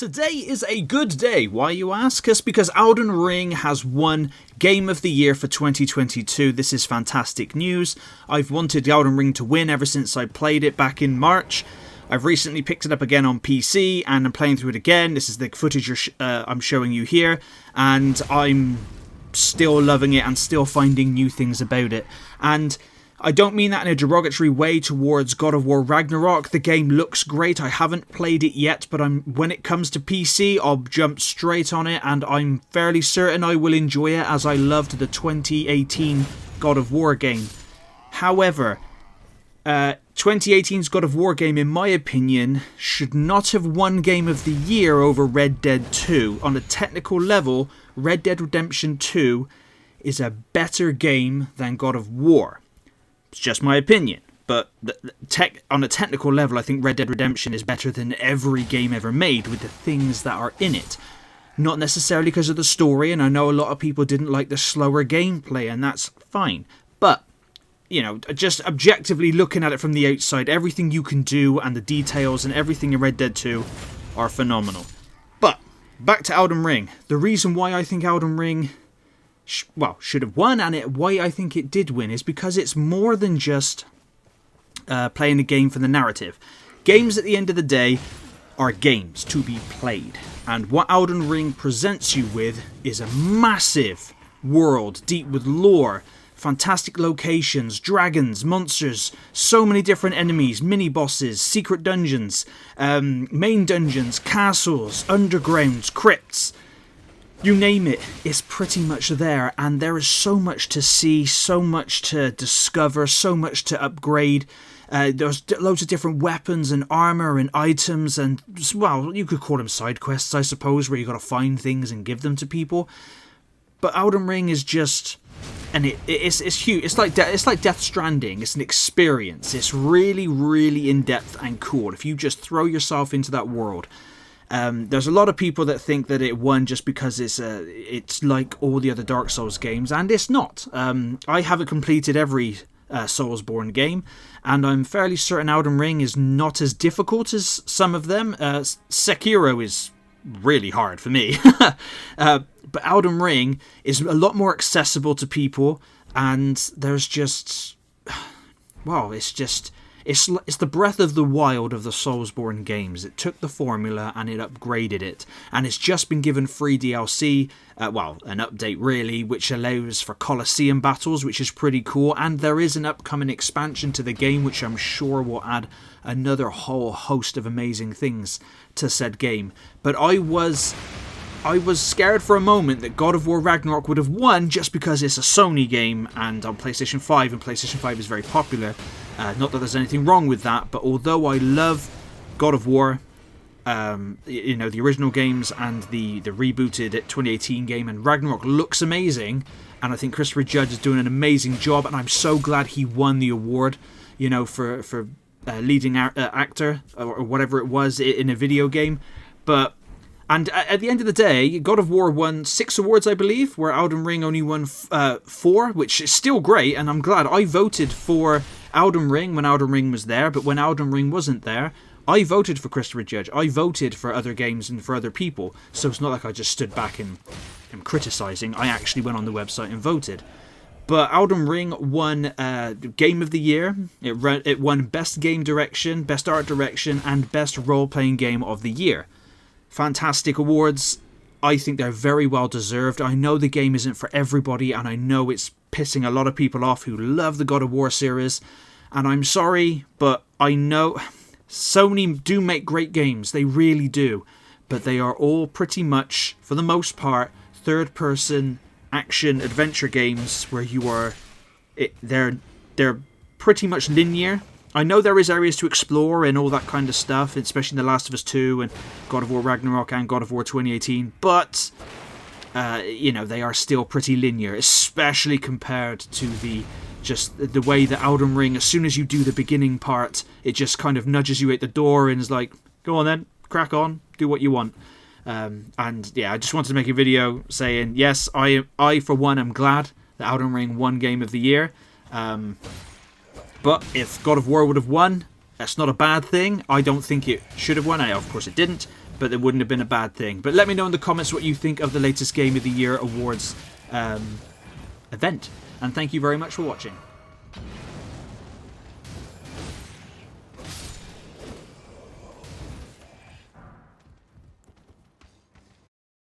Today is a good day. Why, you ask? It's because Elden Ring has won Game of the Year for 2022. This is fantastic news. I've wanted Elden Ring to win ever since I played it back in March. I've recently picked it up again on PC and I'm playing through it again. This is the footage I'm showing you here, and I'm still loving it and still finding new things about it. And I don't mean that in a derogatory way towards God of War Ragnarok. The game looks great. I haven't played it yet, but when it comes to PC, I'll jump straight on it, and I'm fairly certain I will enjoy it as I loved the 2018 God of War game. However, 2018's God of War game, in my opinion, should not have won Game of the Year over Red Dead 2. On a technical level, Red Dead Redemption 2 is a better game than God of War. It's just my opinion, but on a technical level, I think Red Dead Redemption is better than every game ever made with the things that are in it. Not necessarily because of the story, and I know a lot of people didn't like the slower gameplay, and that's fine. But, you know, just objectively looking at it from the outside, everything you can do and the details and everything in Red Dead 2 are phenomenal. But, back to Elden Ring. The reason why I think Elden Ring should have won, and why I think it did win, is because it's more than just playing a game for the narrative. Games, at the end of the day, are games to be played. And what Elden Ring presents you with is a massive world, deep with lore, fantastic locations, dragons, monsters, so many different enemies, mini-bosses, secret dungeons, main dungeons, castles, undergrounds, crypts. You name it, it's pretty much there, and there is so much to see, so much to discover, so much to upgrade. There's loads of different weapons and armor and items, and, well, you could call them side quests, I suppose, where you got to find things and give them to people. But Elden Ring is just, and it's huge. It's like Death Stranding. It's an experience. It's really, really in depth and cool. If you just throw yourself into that world. There's a lot of people that think that it won just because it's like all the other Dark Souls games, and it's not. I haven't completed every Soulsborne game, and I'm fairly certain Elden Ring is not as difficult as some of them. Sekiro is really hard for me, but Elden Ring is a lot more accessible to people, and there's just, well, It's the breath of the wild of the Soulsborne games. It took the formula and it upgraded it. And it's just been given free DLC, an update really, which allows for Colosseum battles, which is pretty cool. And there is an upcoming expansion to the game, which I'm sure will add another whole host of amazing things to said game. But I was scared for a moment that God of War Ragnarok would have won just because it's a Sony game and on PlayStation 5, and PlayStation 5 is very popular. Not that there's anything wrong with that, but although I love God of War, the original games and the rebooted 2018 game, and Ragnarok looks amazing, and I think Christopher Judge is doing an amazing job, and I'm so glad he won the award, for leading actor or whatever it was in a video game. And at the end of the day, God of War won 6 awards, I believe, where Elden Ring only won 4, which is still great, and I'm glad. I voted for Elden Ring when Elden Ring was there, but when Elden Ring wasn't there, I voted for Christopher Judge. I voted for other games and for other people, so it's not like I just stood back and criticising. I actually went on the website and voted. But Elden Ring won Game of the Year. It won Best Game Direction, Best Art Direction, and Best Role-Playing Game of the Year. Fantastic awards. I think they're very well deserved. I know the game isn't for everybody, and I know it's pissing a lot of people off who love the God of War series, and I'm sorry, but I know Sony do make great games. They really do, but they are all pretty much, for the most part, third-person action adventure games where they're pretty much linear. I know there is areas to explore and all that kind of stuff, especially in The Last of Us 2 and God of War Ragnarok and God of War 2018, but, they are still pretty linear, especially compared to the way that Elden Ring, as soon as you do the beginning part, it just kind of nudges you at the door and is like, go on then, crack on, do what you want. I just wanted to make a video saying, yes, I for one, am glad that Elden Ring won Game of the Year. But if God of War would have won, that's not a bad thing. I don't think it should have won. Of course it didn't. but it wouldn't have been a bad thing. But let me know in the comments what you think of the latest Game of the Year Awards event. And thank you very much for watching.